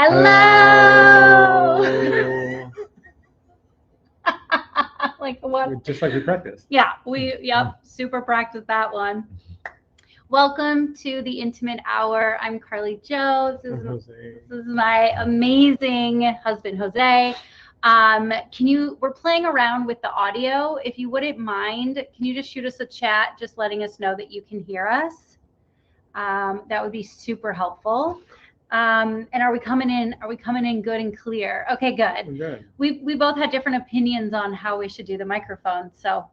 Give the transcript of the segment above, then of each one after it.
Hello. Like what? Just like we practiced. Yeah, super practiced that one. Welcome to the Intimate Hour. I'm Carlijo. I'm Jose. This is my amazing husband, Jose. We're playing around with the audio. If you wouldn't mind, can you just shoot us a chat, just letting us know that you can hear us? That would be super helpful. And are we coming in good and clear? Okay, good. Good. We both had different opinions on how we should do the microphone. So,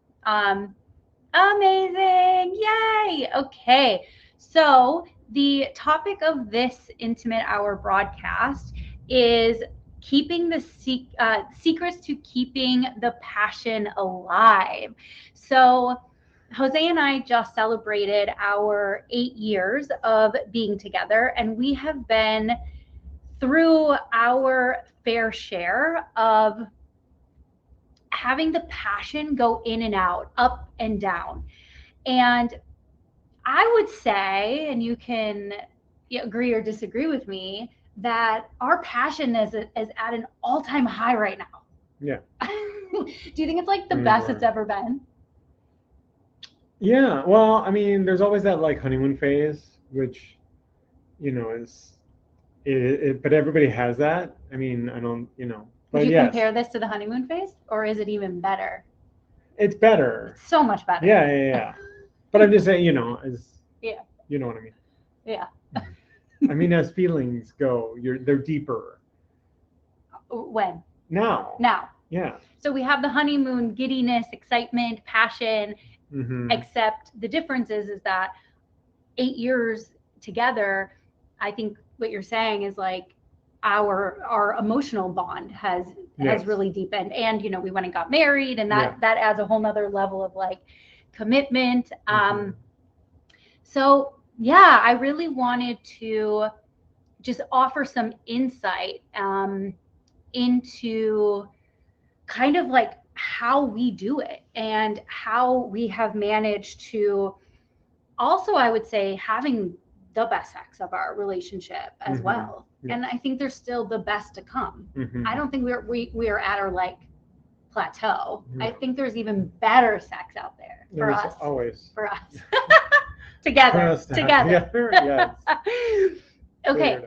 amazing. Yay. Okay. So, the topic of this Intimate Hour broadcast is keeping the secrets to keeping the passion alive. So, Jose and I just celebrated our 8 years of being together, and we have been through our fair share of having the passion go in and out, up and down. And I would say, and you can agree or disagree with me, that our passion is at an all-time high right now. Yeah. Do you think it's like the best it's ever been? Yeah. Well, I mean, there's always that like honeymoon phase, which, is but everybody has that. I mean, I don't, Would but you yes, compare this to the honeymoon phase, or is it even better? it's better. It's so much better. Yeah. But I'm just saying, Yeah. You know what I mean? Yeah. I mean, as feelings go, they're deeper. When? Now. Yeah. So we have the honeymoon giddiness, excitement, passion, except the difference is that 8 years together, I think what you're saying is like our emotional bond has really deepened, and we went and got married, and that adds a whole nother level of like commitment. So yeah, I really wanted to just offer some insight into kind of like how we do it and how we have managed to also, I would say, having the best sex of our relationship as well. Yes. And I think there's still the best to come. I don't think we are at our like plateau. I think there's even better sex out there for us. Always. For us. Together. Yes. Okay.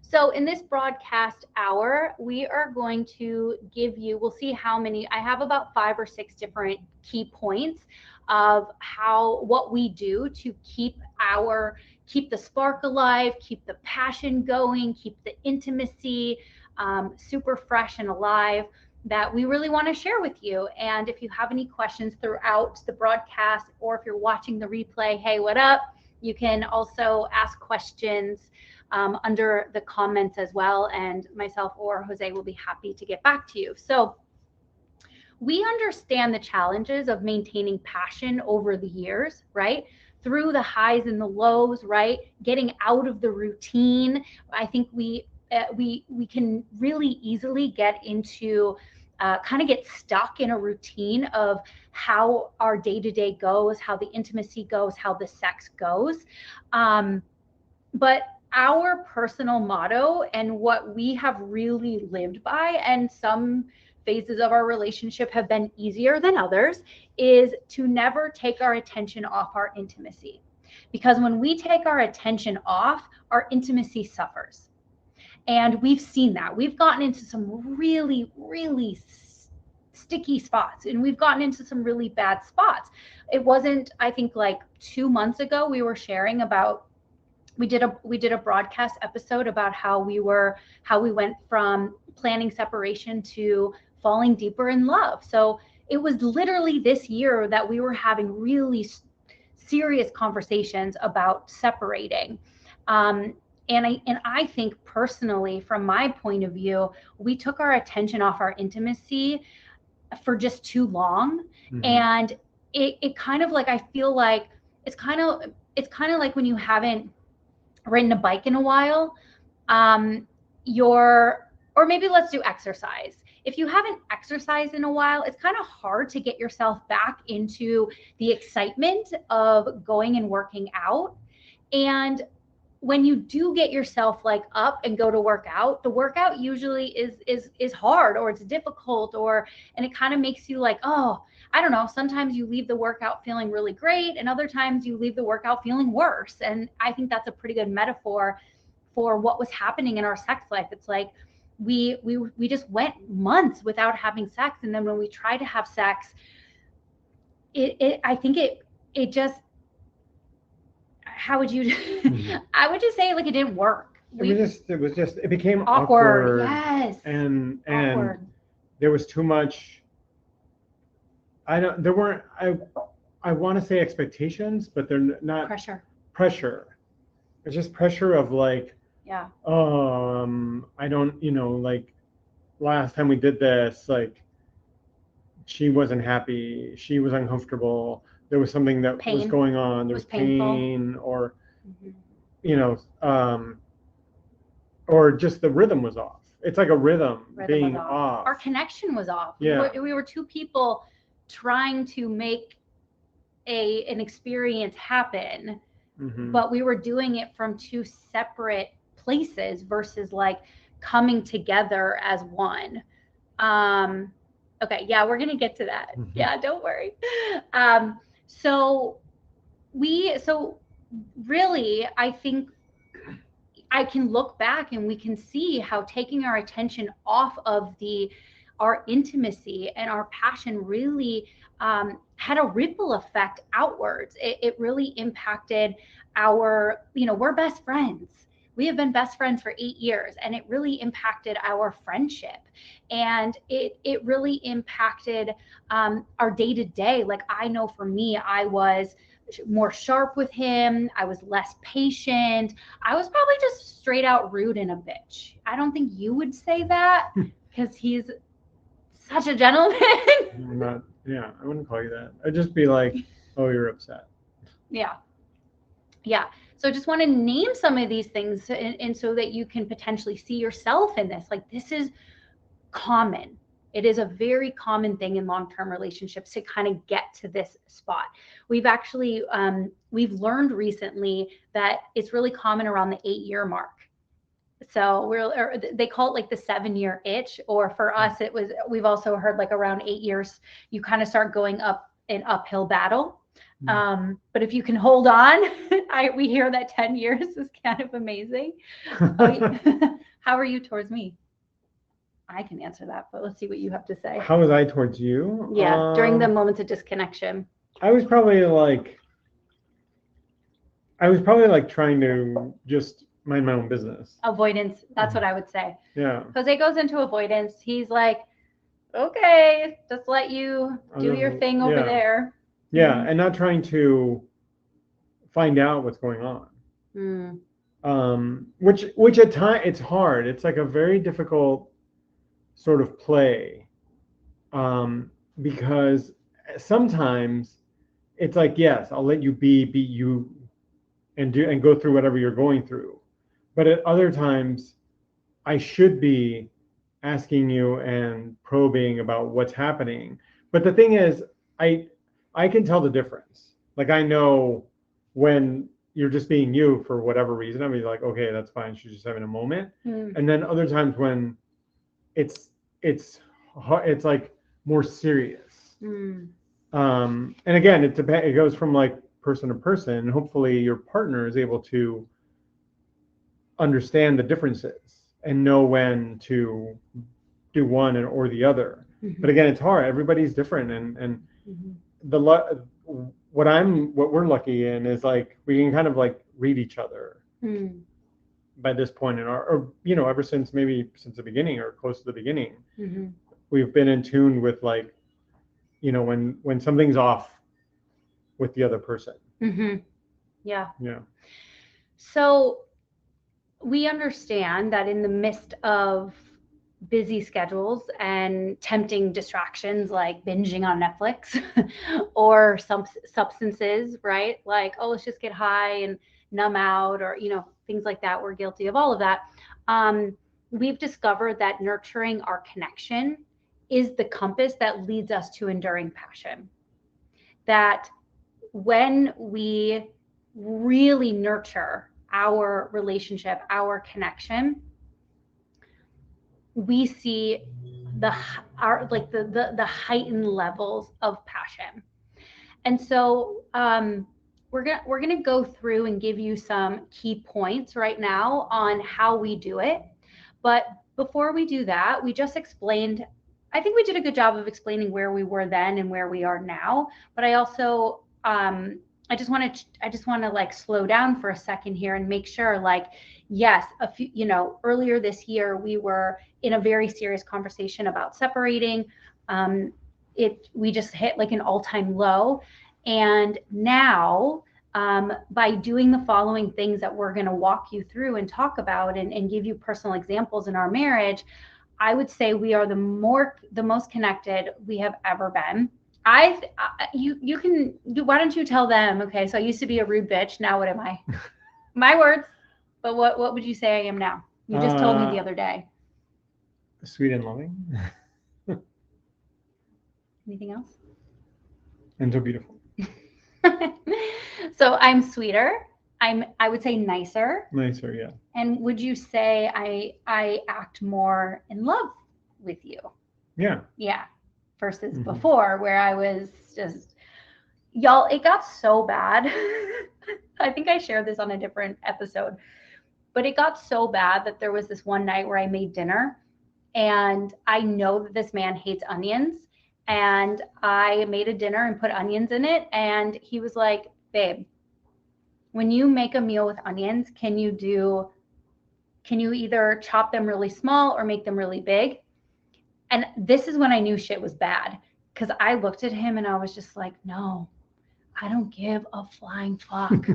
So in this broadcast hour, we are going to we'll see how many, I have about 5 or 6 different key points of what we do to keep the spark alive, keep the passion going, keep the intimacy super fresh and alive, that we really want to share with you. And if you have any questions throughout the broadcast, or if you're watching the replay, hey, what up? You can also ask questions under the comments as well, and myself or Jose will be happy to get back to you. So we understand the challenges of maintaining passion over the years, right? Through the highs and the lows, right? Getting out of the routine. I think we can really easily get into kind of get stuck in a routine of how our day-to-day goes, how the intimacy goes, how the sex goes. But our personal motto and what we have really lived by, and some phases of our relationship have been easier than others, is to never take our attention off our intimacy. Because when we take our attention off, our intimacy suffers. And we've seen that. We've gotten into some really, really sticky spots, and we've gotten into some really bad spots. It wasn't, I think, like 2 months ago, we were sharing about, we did a broadcast episode about how we went from planning separation to falling deeper in love. So it was literally this year that we were having really serious conversations about separating. And I think personally, from my point of view, we took our attention off our intimacy for just too long. And it kind of like, I feel like it's kind of like when you haven't ridden a bike in a while, or maybe let's do exercise. If you haven't exercised in a while, it's kind of hard to get yourself back into the excitement of going and working out. And when you do get yourself like up and go to work out, the workout usually is hard, or it's difficult, and it kind of makes you like, oh, I don't know, sometimes you leave the workout feeling really great, and other times you leave the workout feeling worse. And I think that's a pretty good metaphor for what was happening in our sex life. It's like we just went months without having sex, and then when we tried to have sex, I think it just, how would you I would just say like it didn't work. It became awkward. Yes. And awkward. There was too much. I want to say expectations, but they're not pressure. It's just pressure of like, yeah. I don't, like last time we did this, like she wasn't happy, she was uncomfortable, there was something that was going on, there was pain, or or just the rhythm was off. It's like a rhythm being off. Our connection was off. Yeah. We were two people trying to make an experience happen, but we were doing it from two separate places versus like coming together as one. Okay, yeah, we're gonna get to that. Yeah, don't worry. So really, I think I can look back and we can see how taking our attention off of our intimacy and our passion really had a ripple effect outwards. It really impacted we're best friends. We have been best friends for 8 years, and it really impacted our friendship. And it really impacted our day to day. Like, I know for me, I was more sharp with him. I was less patient. I was probably just straight out rude and a bitch. I don't think you would say that because he's such a gentleman. I wouldn't call you that. I'd just be like, oh, you're upset. Yeah. So I just want to name some of these things, and so that you can potentially see yourself in this. Like, this is common. It is a very common thing in long-term relationships to kind of get to this spot. We've actually, we've learned recently that it's really common around the 8-year mark. So they call it like the 7-year itch, or for us, we've also heard like around 8 years, you kind of start going up an uphill battle. But if you can hold on, we hear that 10 years is kind of amazing. How are you towards me? I can answer that, but let's see what you have to say. How was I towards you? Yeah, during the moments of disconnection. I was probably like trying to just mind my own business. Avoidance. That's what I would say. Yeah. Jose goes into avoidance. He's like, okay, just let you do your thing over there. Yeah, and not trying to find out what's going on. Which at times it's hard. It's like a very difficult sort of play, because sometimes it's like, yes, I'll let you be you and go through whatever you're going through, but at other times I should be asking you and probing about what's happening. But the thing is, I can tell the difference. Like, I know when you're just being you for whatever reason. I mean, like, okay, that's fine, she's just having a moment. And then other times when it's like more serious. And again, it goes from like person to person, and hopefully your partner is able to understand the differences and know when to do one or the other. But again, it's hard. Everybody's different, and what we're lucky in is like we can kind of like read each other by this point in our, ever since the beginning or close to the beginning. We've been in tune with like, when something's off with the other person. Yeah. So we understand that in the midst of busy schedules and tempting distractions like binging on Netflix or some substances, right? Like, oh, let's just get high and numb out, or, things like that. We're guilty of all of that. We've discovered that nurturing our connection is the compass that leads us to enduring passion. That when we really nurture our relationship, our connection, we see the heightened levels of passion. And so we're gonna go through and give you some key points right now on how we do it. But before we do that, we just explained, I think we did a good job of explaining where we were then and where we are now. But I also I just want to like slow down for a second here and make sure, like, yes, a few, earlier this year we were in a very serious conversation about separating. We just hit like an all-time low, and now by doing the following things that we're going to walk you through and talk about and give you personal examples in our marriage, I would say we are the most connected we have ever been. You can, why don't you tell them? Okay, so I used to be a rude bitch. Now what am I? My words. But what would you say I am now? You just told me the other day. Sweet and loving. Anything else? And so beautiful. So I'm sweeter. I would say nicer. Nicer, yeah. And would you say I act more in love with you? Yeah. Yeah. Versus before, where I was just, y'all, it got so bad. I think I shared this on a different episode, but it got so bad that there was this one night where I made dinner, and I know that this man hates onions, and I made a dinner and put onions in it, and he was like, babe, when you make a meal with onions, can you either chop them really small or make them really big? And this is when I knew shit was bad, because I looked at him and I was just like, no, I don't give a flying fuck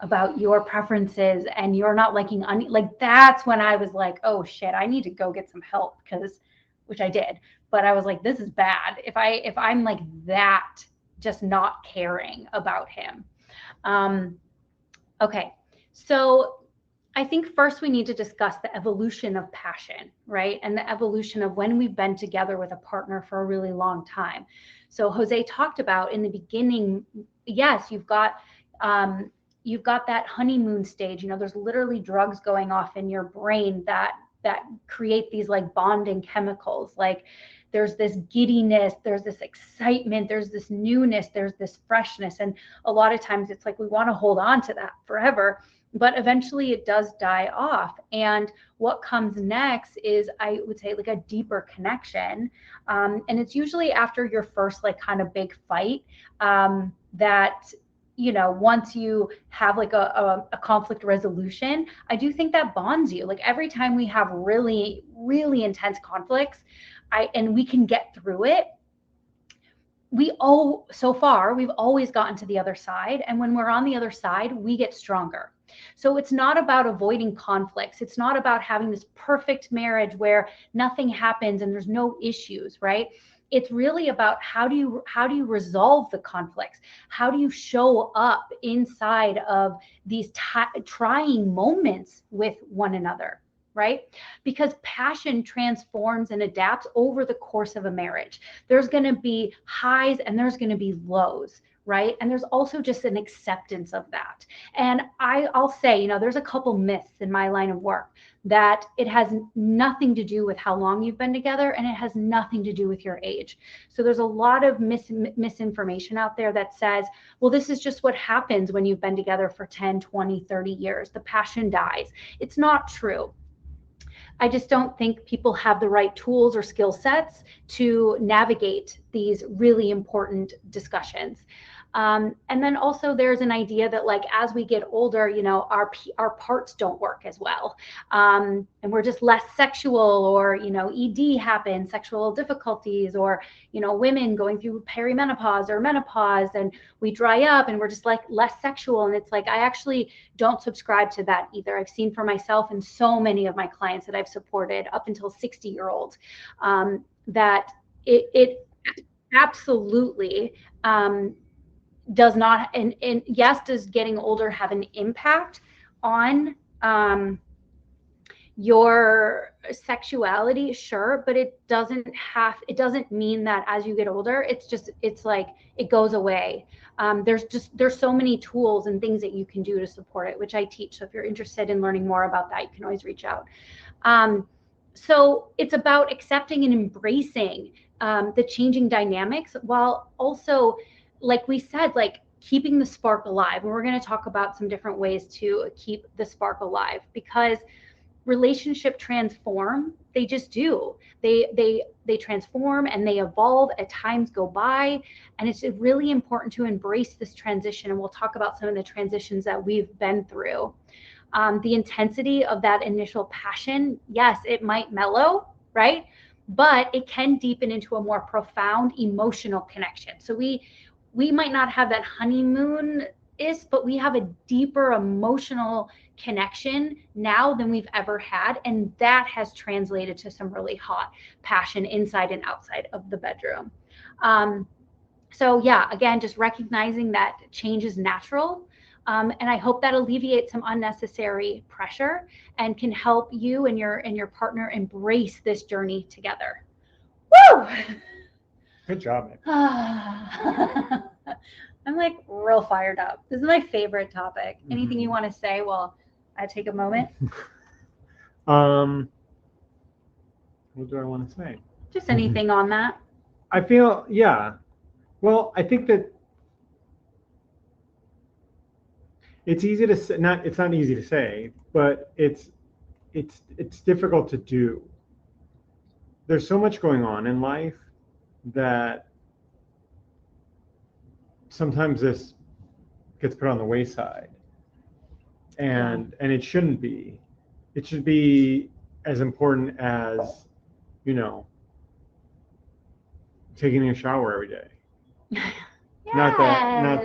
about your preferences, and you're not liking onion. Like, that's when I was like, oh shit, I need to go get some help, which I did. But I was like, this is bad. If I'm like that, just not caring about him. Okay, so I think first we need to discuss the evolution of passion, right? And the evolution of when we've been together with a partner for a really long time. So Jose talked about in the beginning, yes, you've got that honeymoon stage. There's literally drugs going off in your brain that create these like bonding chemicals. Like, there's this giddiness, there's this excitement, there's this newness, there's this freshness. And a lot of times it's like we want to hold on to that forever, but eventually it does die off. And what comes next is, I would say, like a deeper connection. And it's usually after your first like kind of big fight that, once you have like a conflict resolution, I do think that bonds you. Like, every time we have really, really intense conflicts, and we can get through it, so far, we've always gotten to the other side. And when we're on the other side, we get stronger. So it's not about avoiding conflicts. It's not about having this perfect marriage where nothing happens and there's no issues, right? It's really about how do you resolve the conflicts? How do you show up inside of these trying moments with one another, right? Because passion transforms and adapts over the course of a marriage. There's going to be highs and there's going to be lows, right? And there's also just an acceptance of that. And I'll say, there's a couple myths in my line of work that it has nothing to do with how long you've been together, and it has nothing to do with your age. So there's a lot of misinformation out there that says, well, this is just what happens when you've been together for 10, 20, 30 years. The passion dies. It's not true. I just don't think people have the right tools or skill sets to navigate these really important discussions. And then also there's an idea that, like, as we get older, our parts don't work as well. And we're just less sexual, or, ED happens, sexual difficulties, or, women going through perimenopause or menopause, and we dry up and we're just like less sexual. And it's like, I actually don't subscribe to that either. I've seen for myself and so many of my clients that I've supported up until 60-year-olds, that it absolutely, does not, and yes, does getting older have an impact on your sexuality, sure, but it doesn't mean that as you get older, it's like it goes away. There's so many tools and things that you can do to support it, which I teach. So if you're interested in learning more about that, you can always reach out. So it's about accepting and embracing the changing dynamics, while also, like we said, like keeping the spark alive. And we're going to talk about some different ways to keep the spark alive, because relationship transform. They just do. They transform and they evolve as times go by. And it's really important to embrace this transition. And we'll talk about some of the transitions that we've been through. The intensity of that initial passion, yes, it might mellow, right? But it can deepen into a more profound emotional connection. So we might not have that honeymoon but we have a deeper emotional connection now than we've ever had. And that has translated to some really hot passion inside and outside of the bedroom. So yeah, again, just recognizing that change is natural. And I hope that alleviates some unnecessary pressure and can help you and your partner embrace this journey together. Woo! Good job. I'm like real fired up. This is my favorite topic. Anything you want to say while I take a moment? What do I want to say? Just anything on that. I feel, yeah. Well, I think that it's easy to say, it's not easy to say, but it's difficult to do. There's so much going on in life that sometimes this gets put on the wayside, and it shouldn't be. It should be as important as, taking a shower every day. Yes. Not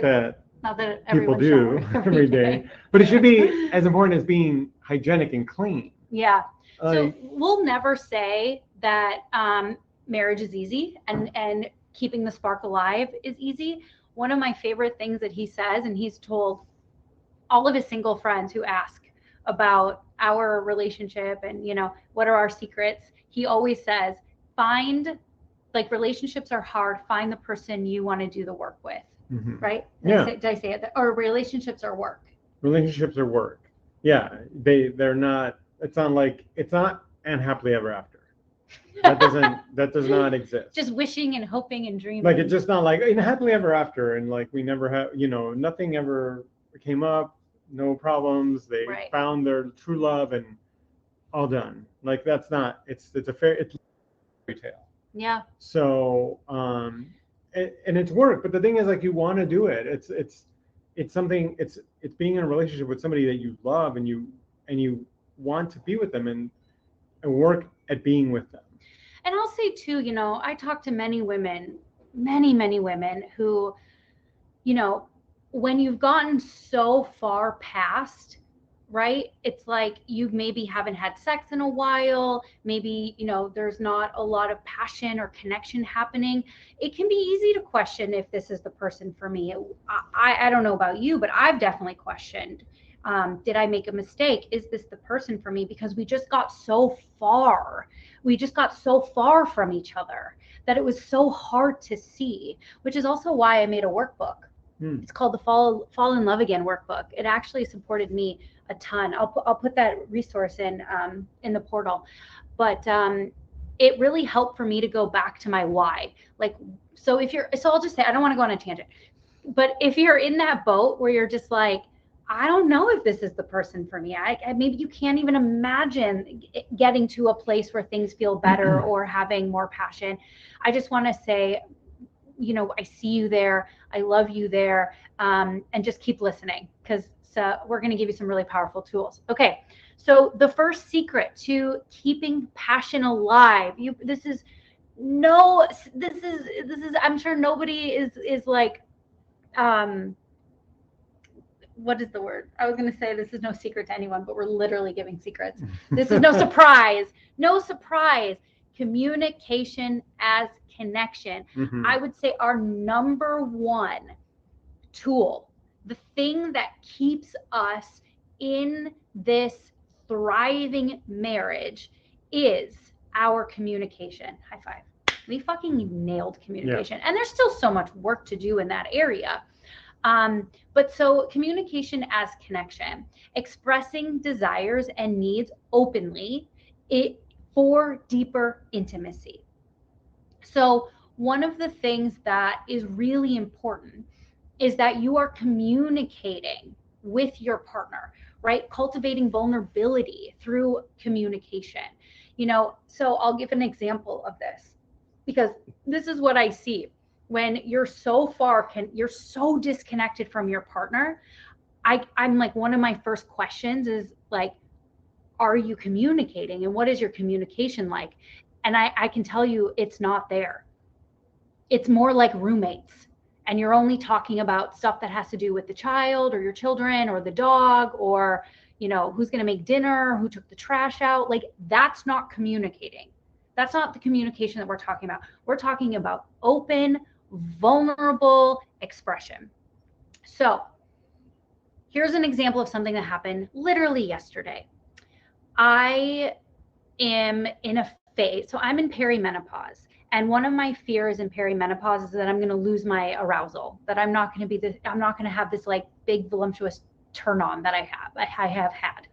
that people everyone do every day, but it should be as important as being hygienic and clean. Yeah. So we'll never say that marriage is easy and keeping the spark alive is easy. One of my favorite things that he says, and he's told all of his single friends who ask about our relationship and, what are our secrets? He always says, relationships are hard. Find the person you want to do the work with. Mm-hmm. Right? Did I say it? Or relationships are work. Relationships are work. Yeah. They're not, it's not and happily ever after. That does not exist. Just wishing and hoping and dreaming. Like, it's just not like happily ever after, and like we never have, nothing ever came up, no problems. They found their true love and all done. Like, that's not. It's a fairy tale. Yeah. So and it's work, but the thing is, like, you want to do it. It's something. It's being in a relationship with somebody that you love and you want to be with them and work at being with them. And I'll say too, I talk to many women who, when you've gotten so far past, right? It's like you maybe haven't had sex in a while. Maybe, there's not a lot of passion or connection happening. It can be easy to question if this is the person for me. I don't know about you, but I've definitely questioned. Did I make a mistake? Is this the person for me? Because we just got so far. We just got so far from each other that it was so hard to see, which is also why I made a workbook. It's called the Fall in Love Again workbook. It actually supported me a ton. I'll put that resource in the portal. But it really helped for me to go back to my why. So I'll just say, I don't want to go on a tangent, but if you're in that boat where you're just like, I don't know if this is the person for me. Maybe you can't even imagine getting to a place where things feel better or having more passion. I just want to say, I see you there. I love you there. And just keep listening, because we're going to give you some really powerful tools. Okay. So the first secret to keeping passion alive, I'm sure nobody is like, what is the word? I was going to say this is no secret to anyone, but we're literally giving secrets. This is no surprise. No surprise. Communication as connection. Mm-hmm. I would say our number one tool, the thing that keeps us in this thriving marriage is our communication. High five. We fucking nailed communication. And there's still so much work to do in that area. But so communication as connection, expressing desires and needs openly for deeper intimacy. So one of the things that is really important is that you are communicating with your partner, right? Cultivating vulnerability through communication. So I'll give an example of this, because this is what I see. When you're so disconnected from your partner, I'm like, one of my first questions is like, are you communicating, and what is your communication like? And I can tell you it's not there. It's more like roommates, and you're only talking about stuff that has to do with the child or your children or the dog, or who's going to make dinner, who took the trash out. Like, that's not communicating. That's not the communication that we're talking about. We're talking about open, vulnerable expression. So here's an example of something that happened literally yesterday. I am in a phase, so I'm in perimenopause. And one of my fears in perimenopause is that I'm going to lose my arousal, that I'm not going to have this like big voluptuous turn on that I have had.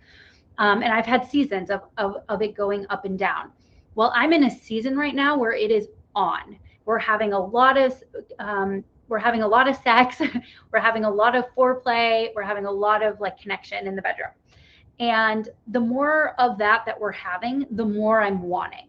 And I've had seasons of it going up and down. Well, I'm in a season right now where it is on. We're having a lot of sex. We're having a lot of foreplay. We're having a lot of like connection in the bedroom. And the more of that we're having, the more I'm wanting.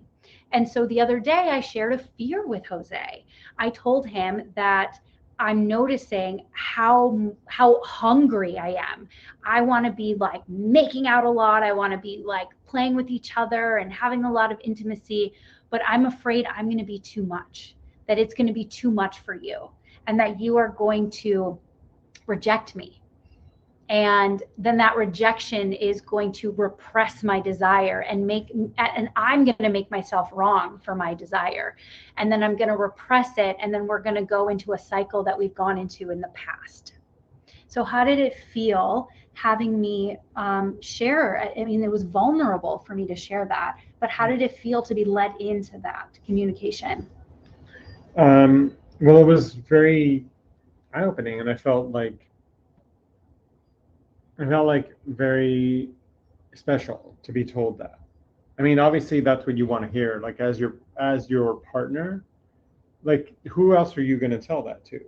And so the other day I shared a fear with Jose. I told him that I'm noticing how hungry I am. I want to be like making out a lot. I want to be like playing with each other and having a lot of intimacy, but I'm afraid I'm going to be too much, that it's going to be too much for you, and that you are going to reject me. And then that rejection is going to repress my desire and I'm going to make myself wrong for my desire. And then I'm going to repress it. And then we're going to go into a cycle that we've gone into in the past. So how did it feel having me share? I mean, it was vulnerable for me to share that, but how did it feel to be let into that communication? Well, it was very eye-opening, and I felt like very special to be told that. I mean, obviously that's what you want to hear. Like, as your partner, like, who else are you going to tell that to?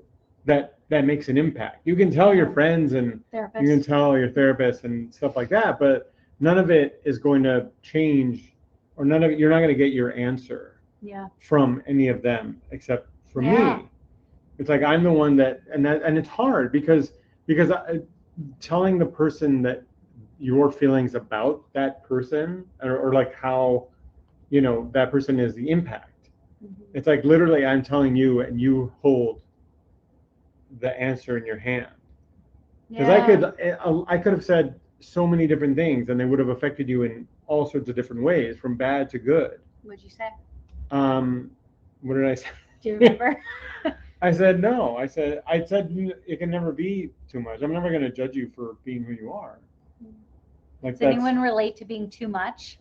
That makes an impact. You can tell your friends and Therapist. You can tell your therapist and stuff like that, but none of it is going to change, or you're not going to get your answer from any of them except from me. It's like I'm the one that it's hard because telling the person that your feelings about that person, or like how that person is the impact. Mm-hmm. It's like literally I'm telling you and you hold the answer in your hand, because I could have said so many different things and they would have affected you in all sorts of different ways, from bad to good. What'd you say? What did I say? Do you remember? I said no. I said it can never be too much. I'm never going to judge you for being who you are. Like, does anyone relate to being too much?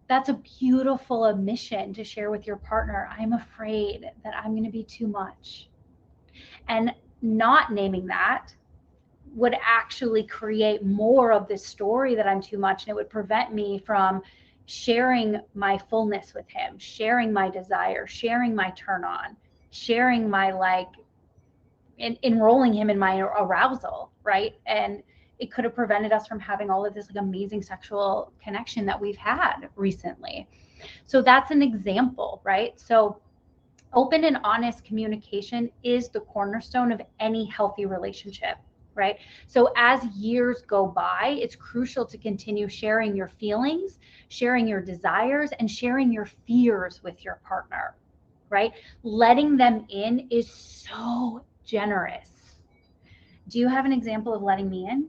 That's a beautiful admission to share with your partner. I'm afraid that I'm going to be too much. And not naming that would actually create more of this story that I'm too much, and it would prevent me from sharing my fullness with him, sharing my desire, sharing my turn on, sharing my enrolling him in my arousal, right? And it could have prevented us from having all of this like amazing sexual connection that we've had recently. So that's an example, right? So open and honest communication is the cornerstone of any healthy relationship, right? So as years go by, it's crucial to continue sharing your feelings, sharing your desires, and sharing your fears with your partner, right? Letting them in is so generous. Do you have an example of letting me in?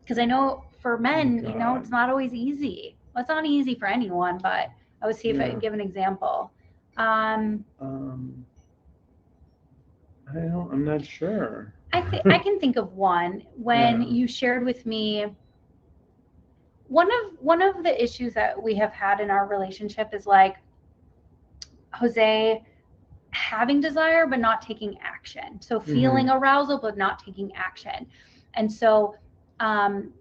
Because I know for men, it's not always easy. Well, it's not easy for anyone, but I would see if I can give an example. I'm not sure. I can think of one when Yeah. you shared with me one of the issues that we have had in our relationship is like Jose having desire but not taking action. So feeling arousal but not taking action. And so um,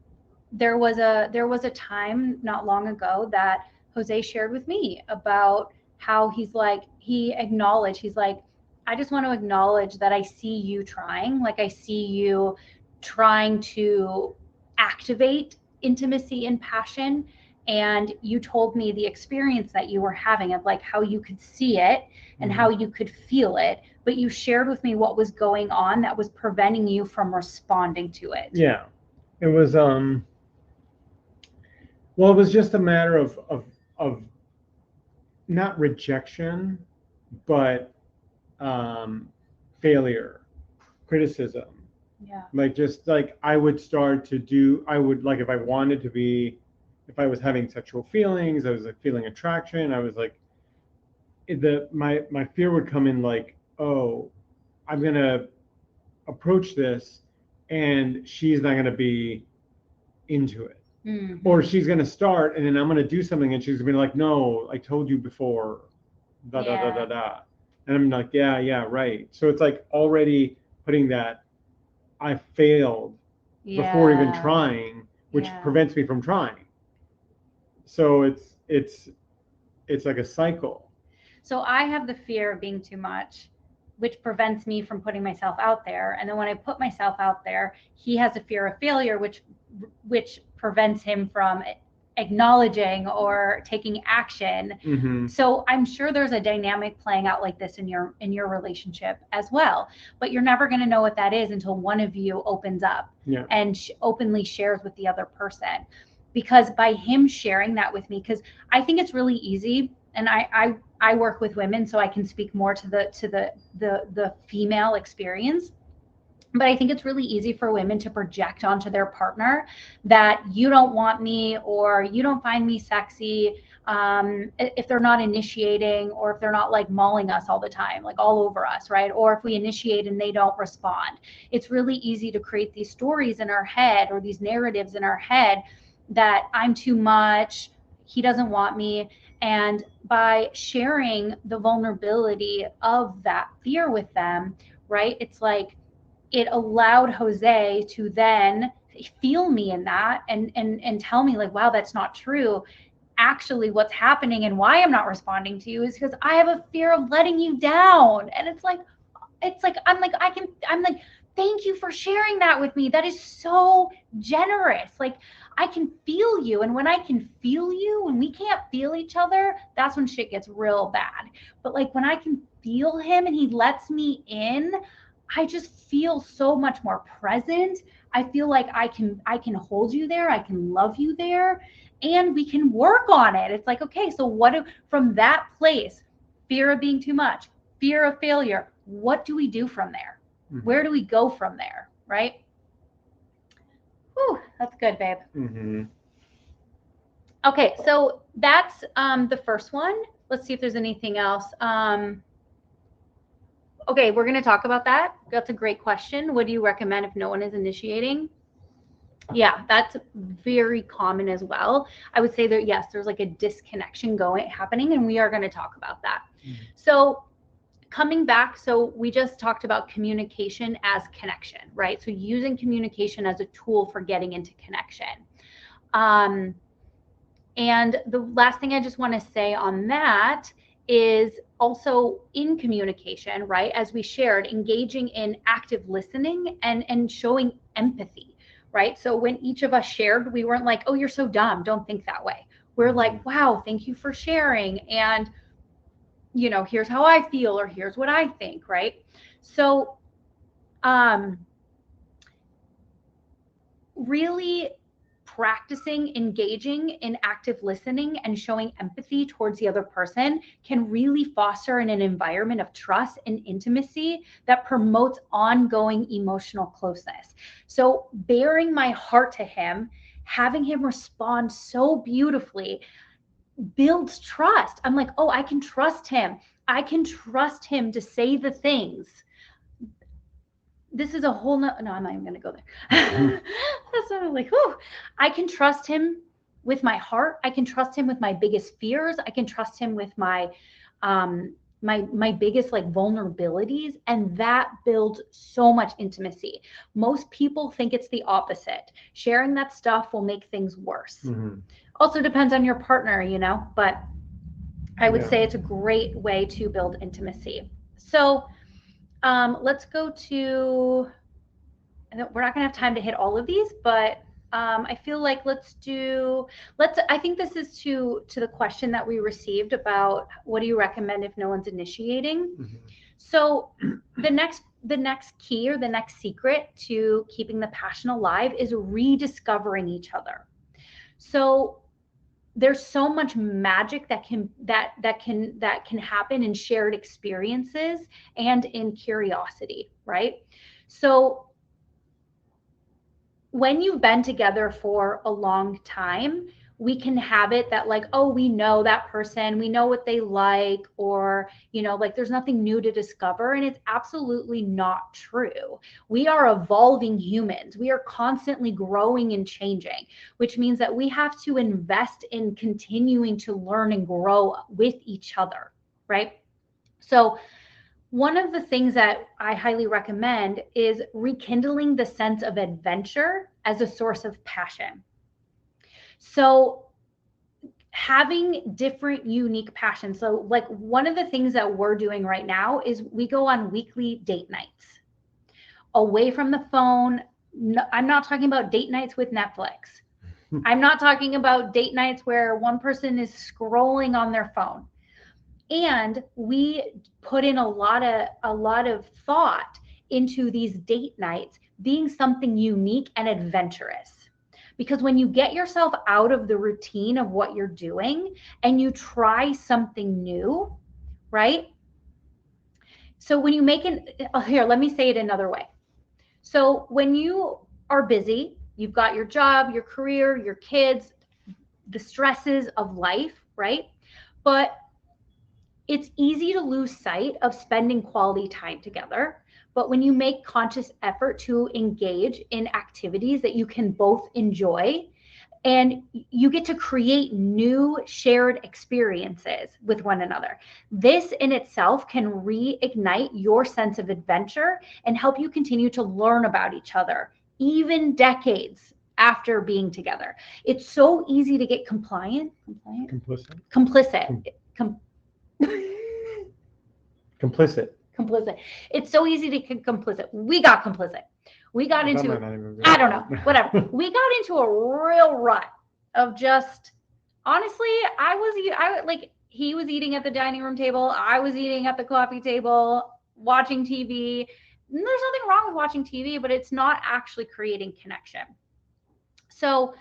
there was a time not long ago that Jose shared with me about how he's like, I just want to acknowledge that I see you trying, like I see you trying to activate intimacy and passion. And you told me the experience that you were having of like how you could see it and how you could feel it, but you shared with me what was going on that was preventing you from responding to it. Yeah. It was well, it was just a matter of not rejection, but um, failure, criticism. Yeah. Like just like I would start to do, I would like if I wanted to be, if I was having sexual feelings, I was like feeling attraction. I was like, my fear would come in like, oh, I'm gonna approach this, and she's not gonna be into it. Or she's gonna start, and then I'm gonna do something, and she's gonna be like, "No, I told you before." Da da da da Yeah. da. And I'm like, "Yeah, yeah, right." So it's like already putting that I failed before even Yeah. trying, which Yeah. prevents me from trying. So it's like a cycle. So I have the fear of being too much, which prevents me from putting myself out there. And then when I put myself out there, he has a fear of failure, which prevents him from acknowledging or taking action. Mm-hmm. So I'm sure there's a dynamic playing out like this in your relationship as well. But you're never going to know what that is until one of you opens up Yeah. and openly shares with the other person. Because by him sharing that with me, because I think it's really easy, and I work with women, so I can speak more to the female experience. But I think it's really easy for women to project onto their partner that you don't want me or you don't find me sexy, if they're not initiating or if they're not like mauling us all the time, like all over us, right? Or if we initiate and they don't respond. It's really easy to create these stories in our head or these narratives in our head that I'm too much, he doesn't want me. And by sharing the vulnerability of that fear with them, right? It's like it allowed Jose to then feel me in that and tell me like, wow, that's not true. Actually, what's happening and why I'm not responding to you is because I have a fear of letting you down. And it's like I'm like, thank you for sharing that with me. That is so generous. Like I can feel you, and when I can feel you, when we can't feel each other, that's when shit gets real bad. But like when I can feel him and he lets me in, I just feel so much more present. I feel like I can hold you there, I can love you there, and we can work on it. It's like, okay, so what do from that place, fear of being too much, fear of failure, what do we do from there? Mm-hmm. Where do we go from there, right? Whew, that's good, babe. Mm-hmm. Okay, so that's the first one. Let's see if there's anything else. Okay, we're going to talk about that. That's a great question. What do you recommend if no one is initiating? Yeah, that's very common as well. I would say that yes, there's like a disconnection happening, and we are going to talk about that. Mm-hmm. So coming back, so we just talked about communication as connection, right? So using communication as a tool for getting into connection. And the last thing I just want to say on that is also in communication, right? As we shared, engaging in active listening and showing empathy, right? So when each of us shared, we weren't like, oh, you're so dumb, don't think that way. We're like, wow, thank you for sharing. And, here's how I feel, or here's what I think, right? So, really practicing engaging in active listening and showing empathy towards the other person can really foster in an environment of trust and intimacy that promotes ongoing emotional closeness. So bearing my heart to him, having him respond so beautifully builds trust. I'm like, oh, I can trust him. I can trust him to say the things this is a whole no, I'm not even going to go there. That's sort of like, whew. I can trust him with my heart. I can trust him with my biggest fears. I can trust him with my my biggest like vulnerabilities, and that builds so much intimacy. Most people think it's the opposite. Sharing that stuff will make things worse. Mm-hmm. Also depends on your partner, you know, but I would Yeah. say it's a great way to build intimacy. So let's go to, we're not gonna have time to hit all of these, but I feel like I think this is to the question that we received about what do you recommend if no one's initiating. Mm-hmm. So the next key or the next secret to keeping the passion alive is rediscovering each other. So there's so much magic that can happen in shared experiences and in curiosity, right? So when you've been together for a long time, we can have it that like, oh, we know that person, we know what they like, or, you know, like there's nothing new to discover. And it's absolutely not true. We are evolving humans. We are constantly growing and changing, which means that we have to invest in continuing to learn and grow with each other, right? So one of the things that I highly recommend is rekindling the sense of adventure as a source of passion. So having different unique passions. So like one of the things that we're doing right now is we go on weekly date nights away from the phone. No, I'm not talking about date nights with Netflix. I'm not talking about date nights where one person is scrolling on their phone. And we put in a lot of thought into these date nights being something unique and adventurous. Because when you get yourself out of the routine of what you're doing and you try something new, right? So when you make here, let me say it another way. So when you are busy, you've got your job, your career, your kids, the stresses of life, right? But it's easy to lose sight of spending quality time together. But when you make conscious effort to engage in activities that you can both enjoy, and you get to create new shared experiences with one another, this in itself can reignite your sense of adventure and help you continue to learn about each other, even decades after being together. It's so easy to get complicit. Complicit. It's so easy to get complicit. We got complicit. We got into, I don't know, whatever. We got into a real rut of just, honestly, he was eating at the dining room table. I was eating at the coffee table, watching TV. And there's nothing wrong with watching TV, but it's not actually creating connection. So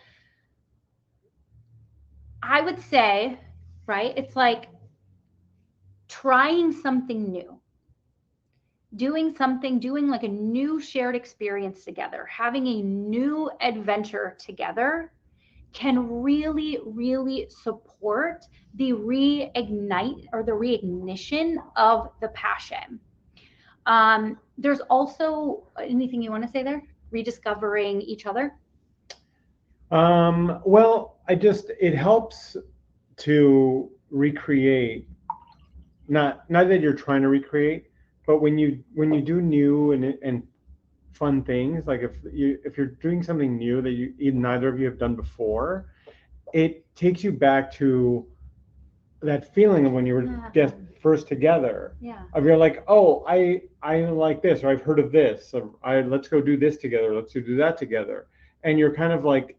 I would say, right, it's like trying something new. Doing like a new shared experience together, having a new adventure together can really, really support the reignition of the passion. There's also anything you want to say there? Rediscovering each other? Well, it helps to recreate, not that you're trying to recreate, but when you do new and fun things, like if you're doing something new that neither of you have done before, it takes you back to that feeling of when you were first together. Yeah. Of you're like, oh, I like this, or I've heard of this, or let's go do this together, let's do that together, and you're kind of like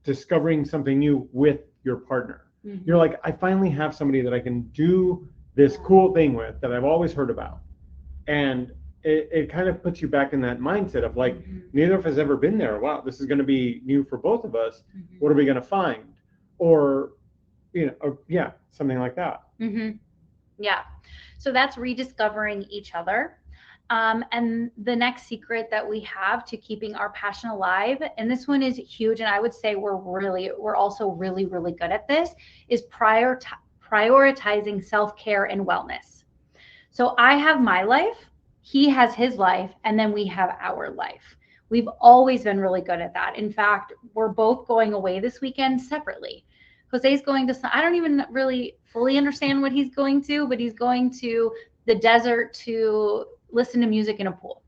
discovering something new with your partner. Mm-hmm. You're like, I finally have somebody that I can do this cool thing with that I've always heard about. And it kind of puts you back in that mindset of like, neither of us has ever been there. Wow, this is going to be new for both of us. What are we going to find? Or, something like that. Yeah. So that's rediscovering each other. And the next secret that we have to keeping our passion alive, and this one is huge, and I would say we're also really, really good at this, is prioritizing self-care and wellness. So I have my life he has his life, and then we have our life. We've always been really good at that. In fact, we're both going away this weekend separately. Jose's going to, I don't even really fully understand what he's going to, but he's going to the desert to listen to music in a pool.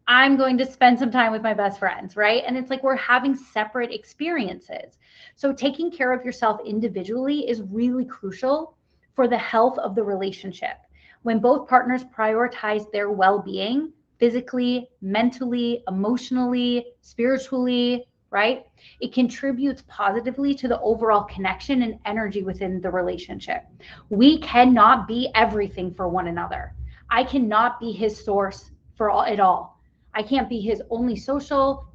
I'm going to spend some time with my best friends, right? And it's like we're having separate experiences. So taking care of yourself individually is really crucial for the health of the relationship. When both partners prioritize their well-being, physically, mentally, emotionally, spiritually, right? It contributes positively to the overall connection and energy within the relationship. We cannot be everything for one another. I cannot be his source for it all. I can't be his only social,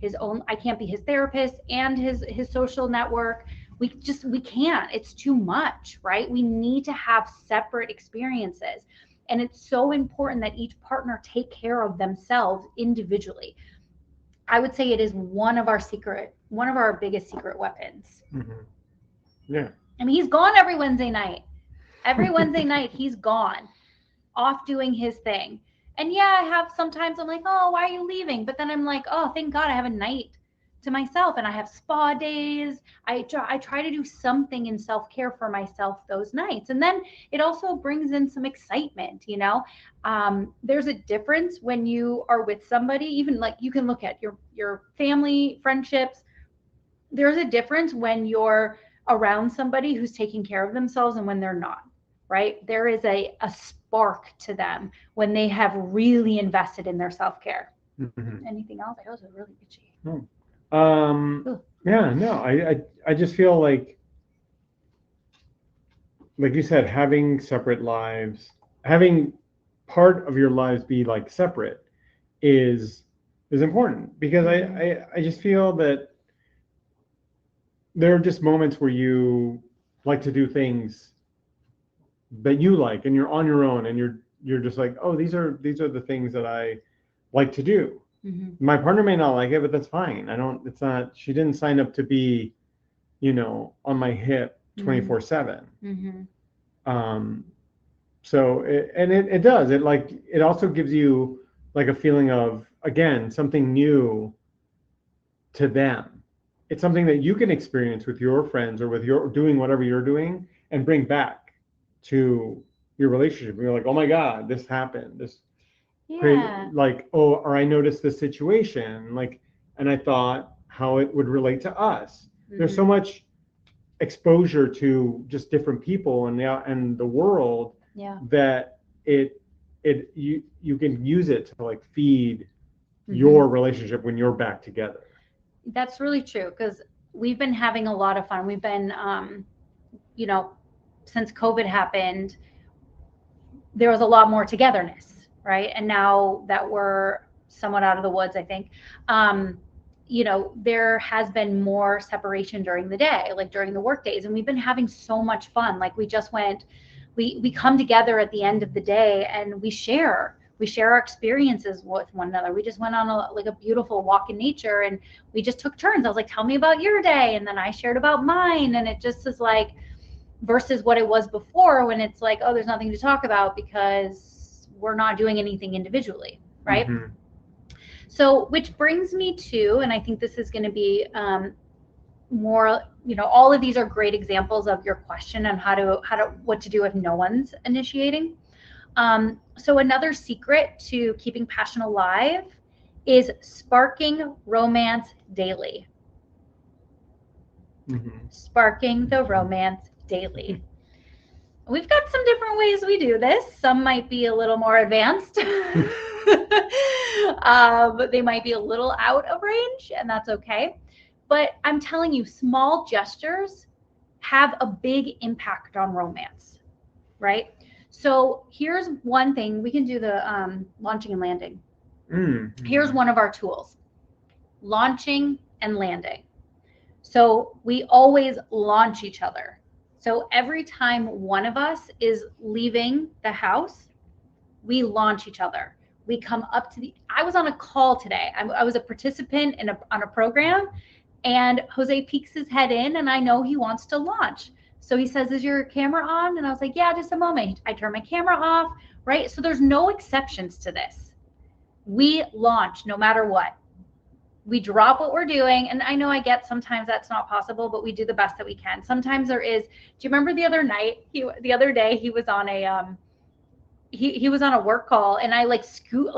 I can't be his therapist and his social network. We can't. It's too much, right? We need to have separate experiences. And it's so important that each partner take care of themselves individually. I would say it is one of our biggest secret weapons. Mm-hmm. Yeah. I mean, he's gone every Wednesday night. Every Wednesday night, he's gone off doing his thing. And yeah, I have sometimes I'm like, oh, why are you leaving? But then I'm like, oh, thank God I have a night to myself, and I have spa days. I try to do something in self-care for myself those nights. And then it also brings in some excitement, you know. There's a difference when you are with somebody, even like you can look at your family, friendships. There's a difference when you're around somebody who's taking care of themselves and when they're not, right? There is a spark to them when they have really invested in their self-care. Mm-hmm. Anything else? That was a really itchy. Oh. Yeah, no, I just feel like you said, having separate lives, having part of your lives be like separate is important, because I just feel that there are just moments where you like to do things that you like, and you're on your own, and you're just like, oh, these are the things that I like to do. Mm-hmm. My partner may not like it, but that's fine. She didn't sign up to be, on my hip 24/7. Mm-hmm. So it does. It also gives you like a feeling of, again, something new to them. It's something that you can experience with your friends or with your doing whatever you're doing and bring back to your relationship. You're like, oh my God, this happened. This. Yeah. Or I noticed this situation, and I thought how it would relate to us. Mm-hmm. There's so much exposure to just different people and the world, yeah, that you can use it to feed, mm-hmm, your relationship when you're back together. That's really true, because we've been having a lot of fun. We've been, since COVID happened, there was a lot more togetherness. Right. And now that we're somewhat out of the woods, I think, there has been more separation during the day, like during the work days. And we've been having so much fun. Like we come together at the end of the day and we share our experiences with one another. We just went on a beautiful walk in nature, and we just took turns. I was like, tell me about your day. And then I shared about mine. And it just is versus what it was before, when it's like, oh, there's nothing to talk about because we're not doing anything individually, right? Mm-hmm. So, which brings me to, and I think this is going to be more, all of these are great examples of your question on what to do if no one's initiating. So another secret to keeping passion alive is sparking romance daily. Mm-hmm. Sparking the romance daily. We've got some different ways we do this. Some might be a little more advanced. They might be a little out of range, and that's okay. But I'm telling you, small gestures have a big impact on romance, right? So here's one thing. We can do the launching and landing. Mm-hmm. Here's one of our tools. Launching and landing. So we always launch each other. So every time one of us is leaving the house, we launch each other. We come up to I was on a call today. I was a participant on a program, and Jose peeks his head in, and I know he wants to launch. So he says, is your camera on? And I was like, yeah, just a moment. I turn my camera off, right? So there's no exceptions to this. We launch no matter what. We drop what we're doing. And I know I get sometimes that's not possible, but we do the best that we can. Sometimes there is. Do you remember the other day he was on a he was on a work call, and I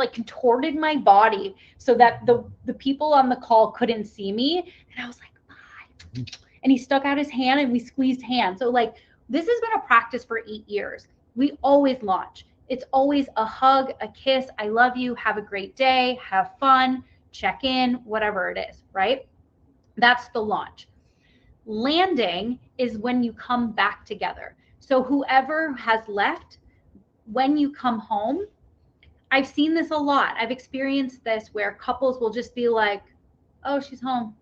contorted my body so that the people on the call couldn't see me, and I was like, bye. And he stuck out his hand and we squeezed hands. So like, this has been a practice for 8 years. We always launch. It's always a hug, a kiss, I love you, have a great day, have fun, check in, whatever it is, right? That's the launch. Landing is when you come back together. So whoever has left, when you come home, I've seen this a lot. I've experienced this where couples will just be like, oh, she's home.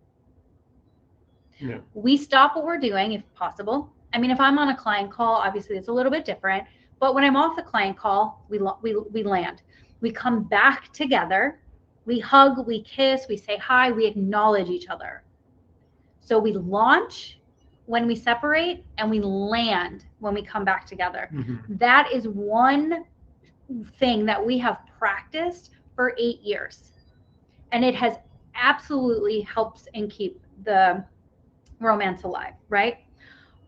Yeah. We stop what we're doing if possible. I mean, if I'm on a client call, obviously it's a little bit different. But when I'm off the client call, we land. We come back together. We hug, we kiss, we say hi, we acknowledge each other. So we launch when we separate, and we land when we come back together. Mm-hmm. That is one thing that we have practiced for 8 years. And it has absolutely helped and keep the romance alive, right?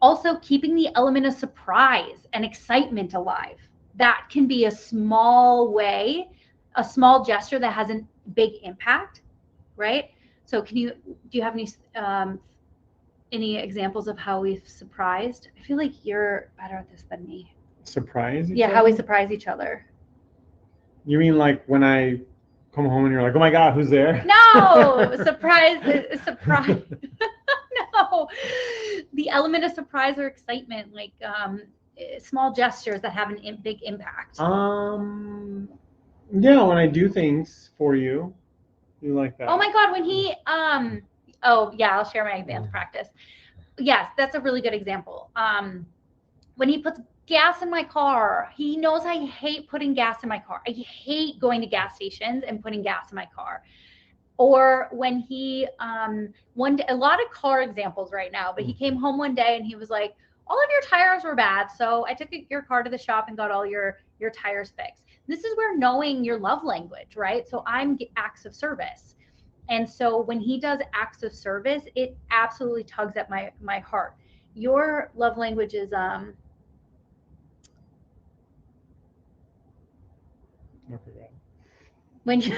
Also, keeping the element of surprise and excitement alive. That can be a small way, a small gesture that has a big impact, right? So do you have any examples of how we've surprised? I feel like you're better at this than me. Surprise each Yeah, other? how we surprise each other. You mean like when I come home and you're like, oh my God, who's there? No, surprise. No, the element of surprise or excitement, like small gestures that have a big impact. Yeah, when I do things for you, you like that. Oh my God, when he oh yeah, I'll share my advanced practice. Yes, that's a really good example. When he puts gas in my car, he knows I hate putting gas in my car. I hate going to gas stations and putting gas in my car. Or when he one day, a lot of car examples right now, but he came home one day and he was like, all of your tires were bad, so I took your car to the shop and got all your tires fixed. This is where knowing your love language, right? So I'm acts of service. And so when he does acts of service, it absolutely tugs at my heart. Your love language is Okay. when you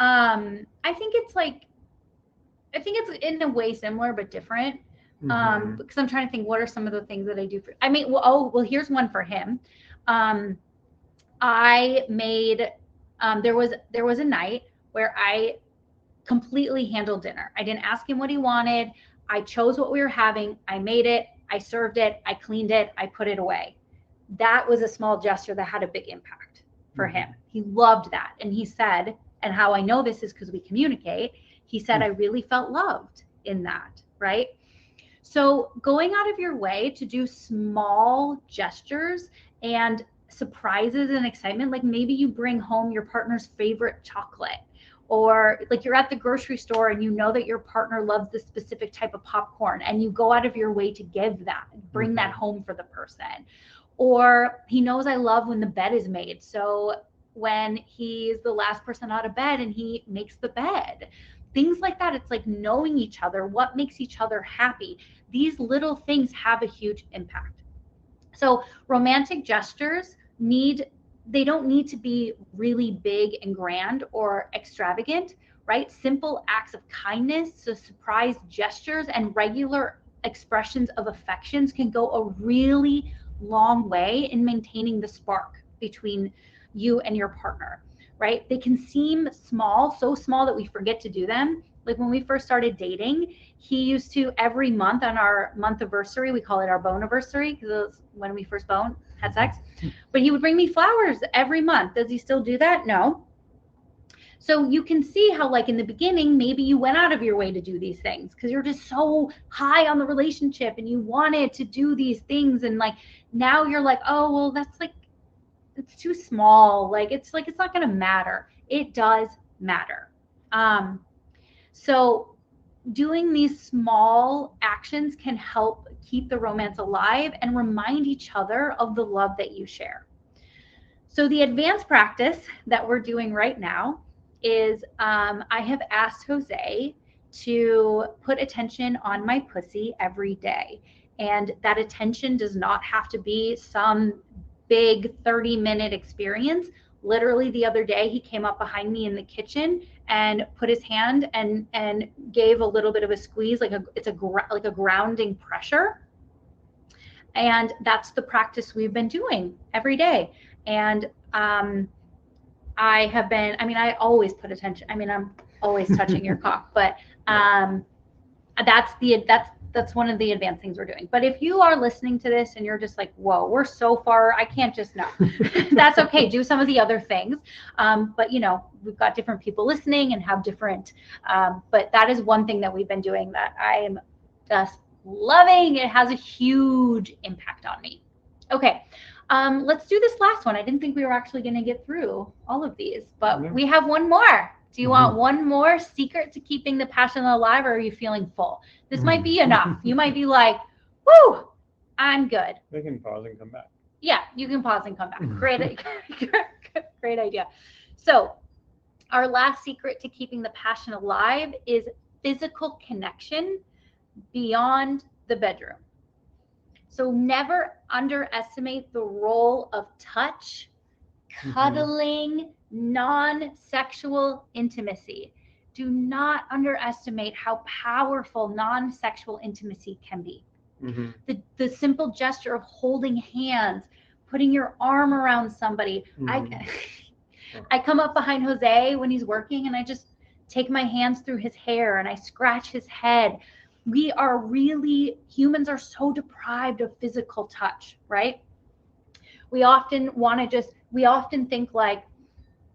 I think it's in a way similar but different. Because I'm trying to think, what are some of the things that I do for, I mean, well, here's one for him. I made there was a night where I completely handled dinner. I didn't ask him what he wanted. I chose what we were having. I made it. I served it. I cleaned it. I put it away. That was a small gesture that had a big impact for him. He loved that. And he said, and how I know this is because we communicate, he said, I really felt loved in that, right? So going out of your way to do small gestures and surprises and excitement, like maybe you bring home your partner's favorite chocolate, or like you're at the grocery store and you know that your partner loves this specific type of popcorn, and you go out of your way to give that, bring that home for the person. Or he knows I love when the bed is made. So when he's the last person out of bed and he makes the bed, things like that. It's like knowing each other, what makes each other happy. These little things have a huge impact. So romantic gestures they don't need to be really big and grand or extravagant, right? Simple acts of kindness, so surprise gestures and regular expressions of affections can go a really long way in maintaining the spark between you and your partner, right? They can seem small, so small that we forget to do them. Like when we first started dating, he used to, every month on our month anniversary, we call it our bone anniversary because it was when we first had sex, but he would bring me flowers every month. Does he still do that? No. So you can see how, like in the beginning, maybe you went out of your way to do these things because you're just so high on the relationship and you wanted to do these things. And like now you're like, oh, well, that's like, it's too small. It's not going to matter. It does matter. So doing these small actions can help keep the romance alive and remind each other of the love that you share. So the advanced practice that we're doing right now is I have asked Jose to put attention on my pussy every day. And that attention does not have to be some big 30-minute experience. Literally the other day, he came up behind me in the kitchen and put his hand and gave a little bit of a squeeze, like like a grounding pressure. And that's the practice we've been doing every day. And I have been, I mean, I always put attention. I mean, I'm always touching your cock, but that's one of the advanced things we're doing. But if you are listening to this and you're just like, whoa, we're so far, I can't just know. That's okay. Do some of the other things. But you know, we've got different people listening and have different, but that is one thing that we've been doing that I am just loving. It has a huge impact on me. Okay. Let's do this last one. I didn't think we were actually going to get through all of these, but we have one more. Do you want one more secret to keeping the passion alive, or are you feeling full? This might be enough. You might be like, whoo, I'm good. They can pause and come back. Yeah, you can pause and come back. Great, great idea. So our last secret to keeping the passion alive is physical connection beyond the bedroom. So never underestimate the role of touch, cuddling, non-sexual intimacy. Do not underestimate how powerful non-sexual intimacy can be. The simple gesture of holding hands, putting your arm around somebody. I come up behind Jose when he's working and I just take my hands through his hair and I scratch his head. Humans are so deprived of physical touch, right? We often think like,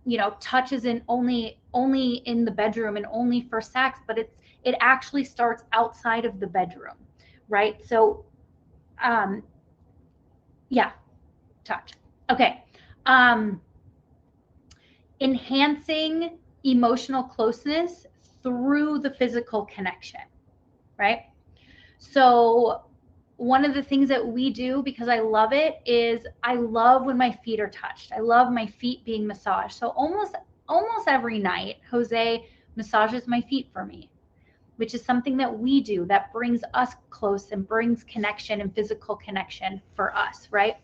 you know, touch isn't only in the bedroom and only for sex, but it actually starts outside of the bedroom, right? So, yeah, touch. Okay. Enhancing emotional closeness through the physical connection. Right? So one of the things that we do, because I love it, is I love when my feet are touched. I love my feet being massaged. So almost every night, Jose massages my feet for me, which is something that we do that brings us close and brings connection and physical connection for us, right?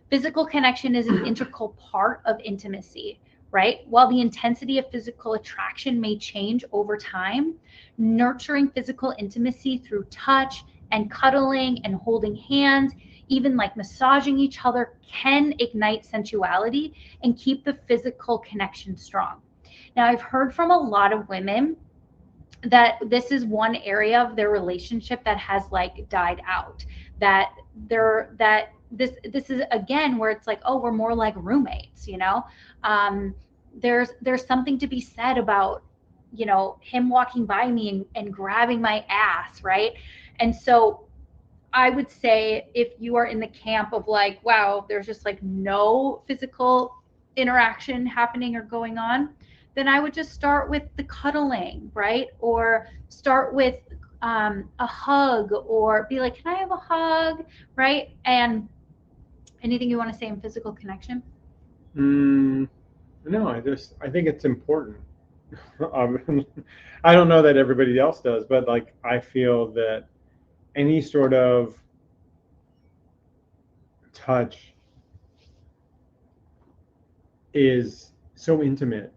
Physical connection is an integral part of intimacy. Right? While the intensity of physical attraction may change over time, nurturing physical intimacy through touch and cuddling and holding hands, even like massaging each other, can ignite sensuality and keep the physical connection strong. Now, I've heard from a lot of women that this is one area of their relationship that has like died out, this is again where it's like, oh, we're more like roommates, you know. There's something to be said about, you know, him walking by me and grabbing my ass, right? And so I would say if you are in the camp of like, wow, there's just like no physical interaction happening or going on, then I would just start with the cuddling, right? Or start with a hug, or be like, can I have a hug, right? And anything you want to say in physical connection? No, I think it's important. I don't know that everybody else does, but like I feel that any sort of touch is so intimate.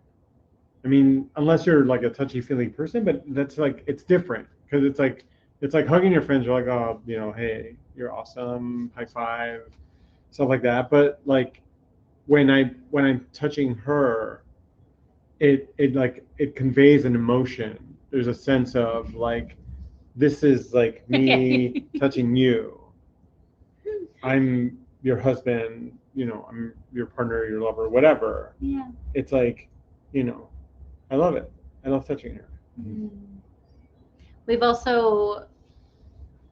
I mean, unless you're like a touchy-feely person, but that's like, it's different because it's like hugging your friends. You're like, oh, you know, hey, you're awesome, high five, stuff like that. But like when I'm touching her, it conveys an emotion. There's a sense of like, this is like me touching you. I'm your husband, you know, I'm your partner, your lover, whatever. Yeah. It's like, you know, I love it. I love touching her.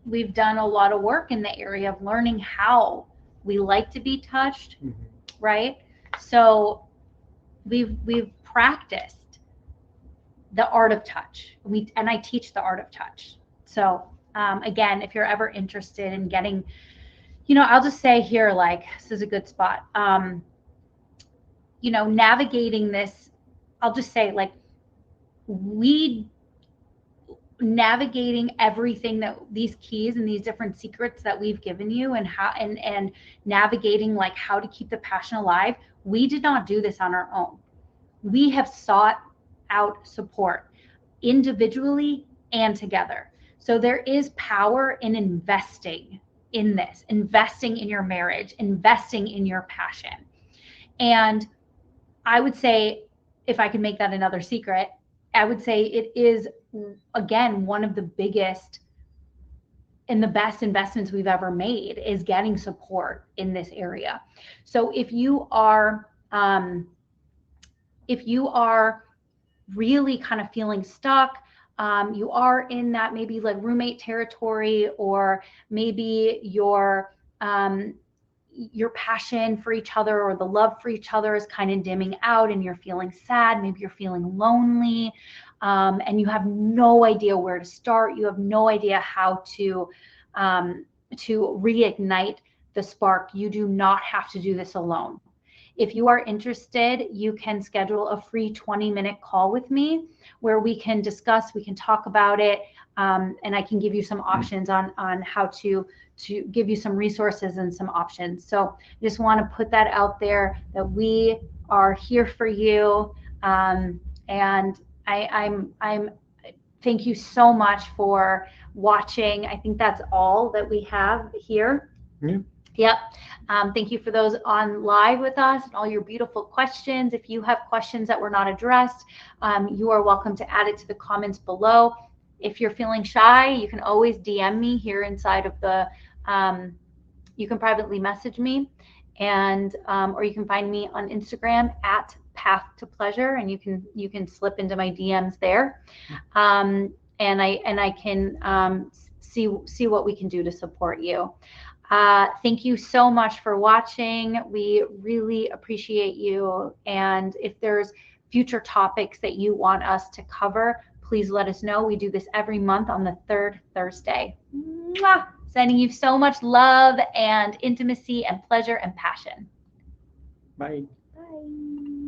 We've done a lot of work in the area of learning how we like to be touched, right? So we've practiced the art of touch. And I teach the art of touch. So again, if you're ever interested in getting, you know, I'll just say here, like, this is a good spot. navigating this, I'll just say, like, we navigating everything, that these keys and these different secrets that we've given you, and how and navigating like how to keep the passion alive, we did not do this on our own. We have sought out support individually and together. So there is power in investing in this, investing in your marriage, investing in your passion. And I would say, if I could make that another secret, I would say it is, again, one of the biggest and the best investments we've ever made is getting support in this area. So if you are really kind of feeling stuck, you are in that maybe like roommate territory, or maybe your passion for each other or the love for each other is kind of dimming out, and you're feeling sad, maybe you're feeling lonely, and you have no idea where to start, you have no idea how to reignite the spark, you do not have to do this alone. If you are interested, you can schedule a free 20-minute call with me where we can discuss, we can talk about it, and I can give you some options on how to give you some resources and some options. So I just want to put that out there, that we are here for you. And I'm thank you so much for watching. I think that's all that we have here. Yeah. Yep. Thank you for those on live with us and all your beautiful questions. If you have questions that were not addressed, you are welcome to add it to the comments below. If you're feeling shy, you can always DM me here inside of the, you can privately message me, and or you can find me on Instagram at Path to Pleasure, and you can slip into my DMs there, and I can see what we can do to support you. Thank you so much for watching. We really appreciate you. And if there's future topics that you want us to cover, please let us know. We do this every month on the third Thursday. Mwah! Sending you so much love and intimacy and pleasure and passion. Bye. Bye.